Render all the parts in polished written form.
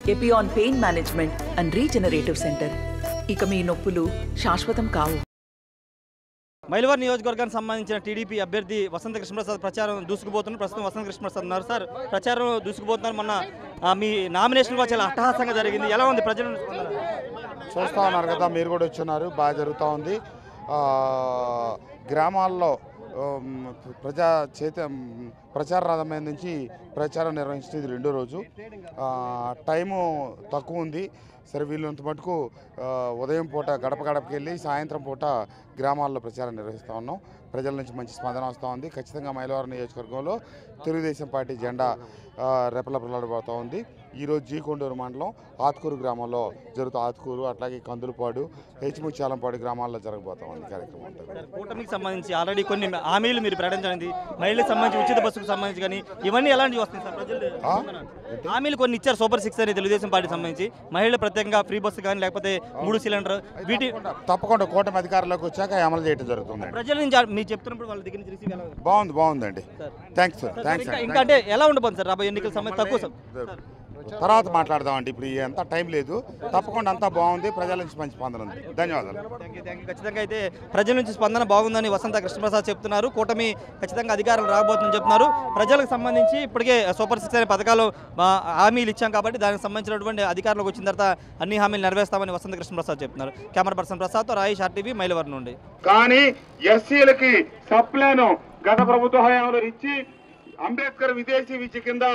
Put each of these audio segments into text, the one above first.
Epione pain management and regenerative centre. ఇక మీ నొప్పులు శాశ్వతం కావు. మైలవరం నియోజకవర్గానికి సంబంధించిన టీడీపీ అభ్యర్థి వసంత కృష్ణప్రసాద్ ప్రచారం దూసుకుపోతున్నారు. ప్రస్తుతం వసంత కృష్ణప్రసాద్ ఉన్నారు. సార్, ప్రచారం దూసుకుపోతున్నారు. మొన్న మీ నామినేషన్ కూడా చాలా అట్టహాసంగా జరిగింది. ఎలా ఉంది? ప్రజలు చూస్తూ ఉన్నారు కదా, మీరు కూడా వచ్చున్నారు. బాగా జరుగుతూ ఉంది. గ్రామాల్లో ప్రచార రథం నుంచి ప్రచారం నిర్వహించింది రెండో రోజు. టైము తక్కువ ఉంది. సరే, వీళ్ళంత మటుకు ఉదయం పూట గడప గడపకి వెళ్ళి సాయంత్రం పూట గ్రామాల్లో ప్రచారం నిర్వహిస్తూ ఉన్నాం. ప్రజల నుంచి మంచి స్పందన వస్తూ ఉంది. ఖచ్చితంగా మైలవరం నియోజకవర్గంలో తెలుగుదేశం పార్టీ జెండా రెపరెపలాడబోతూ ఉంది. ఈరోజు జీకొండూరు మండలం ఆత్కూరు గ్రామంలో ఆత్కూరు, అట్లాగే కందులపాడు, హెచ్ముచ్చాలంపాడు గ్రామాల్లో జరగబోతూ ఉంది కార్యక్రమం. కూటమికి సంబంధించి ఆల్రెడీ కొన్ని హామీలు మీరు ప్రకటించండి. మహిళలకు సంబంధించి ఉచిత బస్సుకు సంబంధించి కానీ ఇవన్నీ ఎలాంటివి వస్తాయి సార్? ప్రజలు హామీలు కొన్ని ఇచ్చారు. సూపర్ 6 అని తెలుగుదేశం పార్టీకి సంబంధించి మహిళలు ప్రత్యేకంగా ఫ్రీ బస్సు కానీ లేకపోతే 3 సిలిండర్ వీటి తప్పకుండా కూటమి అధికారంలోకి వచ్చాక అమలు చేయడం జరుగుతుంది. ప్రజల నుంచి మీరు చెప్తున్నప్పుడు వాళ్ళ దగ్గర నుంచి రిసీవ్ బాగుందండి. Thanks sir. ఇంకా అంటే ఎలా ఉండబోతుంది సార్ రాబోయే ఎన్నికల సమయం? తక్కువ తర్వాత మాట్లాడదామండి. ఇప్పుడు అంతా టైం లేదు. తప్పకుండా అంతా బాగుంది. ప్రజల నుంచి మంచి స్పందన ఉంది. ధన్యవాదాలు. ఖచ్చితంగా అయితే ప్రజల నుంచి స్పందన బాగుందని వసంత కృష్ణప్రసాద్ చెప్తున్నారు. కూటమి ఖచ్చితంగా అధికారం రాబోతుందని చెప్తున్నారు. ప్రజలకు సంబంధించి ఇప్పటికే సూపర్ 6 అనే పథకాలు హామీలు ఇచ్చాం కాబట్టి దానికి సంబంధించినటువంటి అధికారంలోకి వచ్చిన తర్వాత అన్ని హామీలు నెరవేర్స్తామని వసంత కృష్ణప్రసాద్ చెప్తున్నారు. Camera person ప్రసాద్తో Rayesh, RTV, Mylavaram నుండి. కానీ ఎస్సీలకి సప్లాను గత ప్రభుత్వ హయాంలో ఇచ్చి అంబేద్కర్ విదేశీ విద్య కింద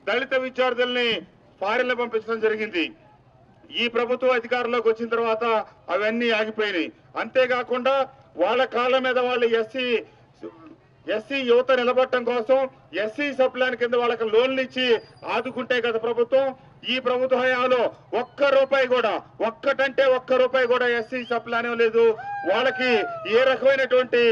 దళిత విద్యార్థుల్ని ఫారిన్లో పంపించడం జరిగింది. ఈ ప్రభుత్వ అధికారంలోకి వచ్చిన తర్వాత అవన్నీ ఆగిపోయినాయి. అంతేకాకుండా వాళ్ళ కాళ్ళ మీద వాళ్ళు ఎస్సీ యువత నిలబడటం కోసం ఎస్సీ సప్లాన్ కింద వాళ్ళకి లోన్లు ఇచ్చి ఆదుకుంటే గత ప్రభుత్వం. ఈ ప్రభుత్వ హయాంలో ఒక్క రూపాయి కూడా ఎస్సీ సప్లాన్ లేదు. వాళ్ళకి ఏ రకమైనటువంటి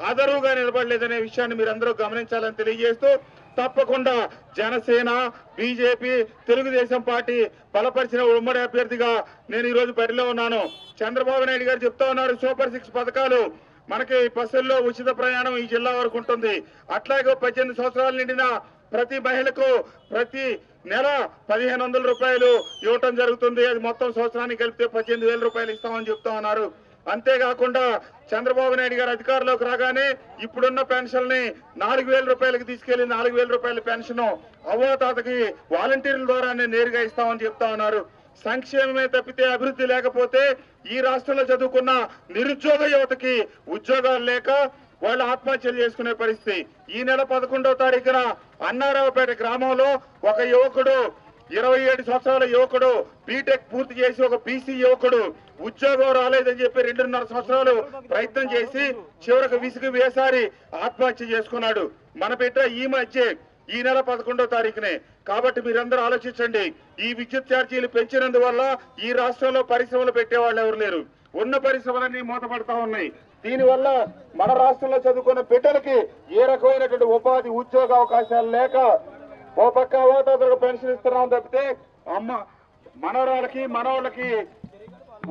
ఆదరువుగా నిలబడలేదనే విషయాన్ని మీరు అందరూ గమనించాలని తెలియజేస్తూ, తప్పకుండా జనసేన, బీజేపీ, తెలుగుదేశం పార్టీ బలపరిచిన ఉమ్మడి అభ్యర్థిగా నేను ఈరోజు బరిలో ఉన్నాను. చంద్రబాబు నాయుడు గారు చెప్తా ఉన్నారు, సూపర్ 6 పథకాలు మనకి బస్సుల్లో ఉచిత ప్రయాణం ఈ జిల్లా వరకు ఉంటుంది. అట్లాగే 18 సంవత్సరాలు నిండిన ప్రతి మహిళకు ప్రతి నెల 1500 రూపాయలు ఇవ్వటం జరుగుతుంది. అది మొత్తం సంవత్సరానికి కలిపితే 18,000 రూపాయలు ఇస్తామని చెప్తా ఉన్నారు. అంతేకాకుండా చంద్రబాబు నాయుడు గారు అధికారంలోకి రాగానే ఇప్పుడున్న పెన్షన్ ని 4,000 రూపాయలకి తీసుకెళ్లి 4,000 రూపాయల పెన్షన్ అవ్వాతాతకి వాలంటీర్ల ద్వారానే నేరుగా ఇస్తామని చెప్తా ఉన్నారు. సంక్షేమమే తప్పితే అభివృద్ధి లేకపోతే ఈ రాష్ట్రంలో చదువుకున్న నిరుద్యోగ యువతకి ఉద్యోగాలు లేక వాళ్ళు ఆత్మహత్యలు చేసుకునే పరిస్థితి. ఈ నెల 11వ తారీఖున అన్నారావుపేట గ్రామంలో ఒక యువకుడు, 27 సంవత్సరాల యువకుడు, బీటెక్ పూర్తి చేసి ఒక బీసీ యువకుడు ఉద్యోగం రాలేదని చెప్పి 2.5 సంవత్సరాలు ప్రయత్నం చేసి చివరికి విసుగు వేసారి ఆత్మహత్య చేసుకున్నాడు. మన బిడ్డ ఈ నెల 11వ తారీఖునే. కాబట్టి మీరందరూ ఆలోచించండి. ఈ విద్యుత్ ఛార్జీలు పెంచినందువల్ల ఈ రాష్ట్రంలో పరిశ్రమలు పెట్టేవాళ్ళు ఎవరు లేరు. ఉన్న పరిశ్రమలన్నీ మూతపడతా ఉన్నాయి. దీనివల్ల మన రాష్ట్రంలో చదువుకున్న బిడ్డలకి ఏ రకమైనటువంటి ఉపాధి ఉద్యోగ అవకాశాలు లేక ఓ పక్క అవాతాతలకు పెన్షన్ ఇస్తున్నాం తప్పితే మనవాళ్ళకి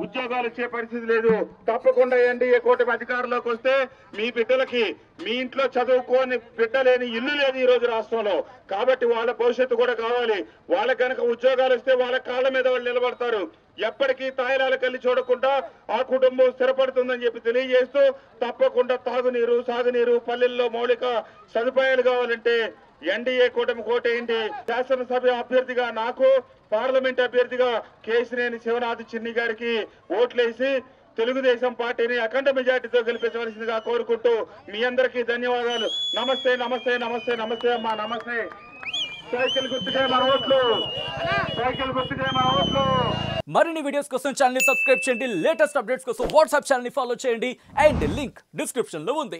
ఉద్యోగాలు ఇచ్చే పరిస్థితి లేదు. తప్పకుండా ఎన్డీఏ కూటమి అధికారంలోకి వస్తే మీ బిడ్డలకి, మీ ఇంట్లో చదువుకోని బిడ్డ లేని ఇల్లు లేదు ఈ రోజు రాష్ట్రంలో. కాబట్టి వాళ్ళ భవిష్యత్తు కూడా కావాలి. వాళ్ళకి కనుక ఉద్యోగాలు ఇస్తే వాళ్ళ కాళ్ళ మీద వాళ్ళు నిలబడతారు. ఎప్పటికీ తాయిలాల కళ్ళి చూడకుండా ఆ కుటుంబం స్థిరపడుతుందని చెప్పి తెలియజేస్తూ, తప్పకుండా తాగునీరు, సాగునీరు, పల్లెల్లో మౌలిక సదుపాయాలు కావాలంటే ఎన్డీఏ కూటమి కోటేయండి. శాసనసభ అభ్యర్థిగా నాకు, పార్లమెంట్ అభ్యర్థిగా కేశినేని శివనాథ్ చిన్ని గారికి ఓట్లేసి తెలుగుదేశం పార్టీని అఖండ మెజార్టీతో గెలిపించవలసిందిగా కోరుకుంటూ మీ అందరికీ ధన్యవాదాలు. నమస్తే నమస్తే నమస్తే నమస్తే అమ్మా, నమస్తే. సైకిల్ గుర్తుకే మన ఓట్లు, సైకిల్ గుర్తుకే మన ఓట్లు. మరిన్ని వీడియోస్ కోసం ఛానల్ ని సబ్స్క్రైబ్ చేయండి. లేటెస్ట్ అప్డేట్స్ కోసం వాట్సాప్ ఛానల్ ని ఫాలో చేయండి. అండ్ లింక్ డిస్క్రిప్షన్ లో ఉంది.